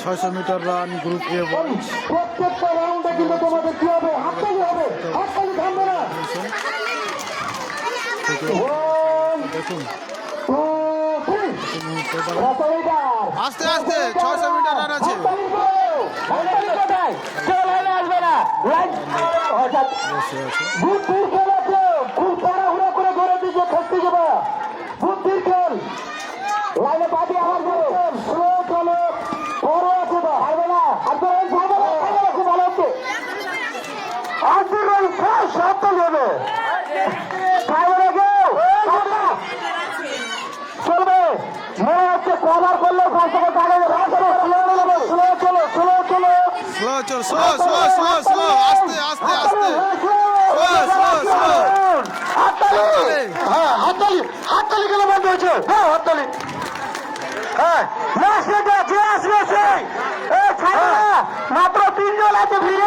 600 metre run group A boys. প্রত্যেকটা রাউন্ডে কিন্তু তোমাদের কি হবে? হাততালি হবে, হাততালি থামবে না। দেখুন আস্তে আস্তে 600 মিটার রান আছে। বুদ্ধির খেল আছে, খুব তাড়াহুড়া করে ধরে দিচ্ছে, ফসতে যাবে বুদ্ধির খেল। লাইনে পাটি আমার স্লো চলো, বড় আছে তো হারবে না, আর তো খুব ভালো হচ্ছে। আশীর্বাদ সাতটা যাবে চলবে, মনে হচ্ছে কভার করলে স্লো চলো স্লো চলো স্লো চল, স্লো স্লো স্লো স্লো, আস্তে আস্তে আস্তে, হাততালি হাততালি গেলে বন্ধ হয়েছে। হ্যাঁ হাততালি, হ্যাঁ মাত্র 3 জন আছে ভিড়ে।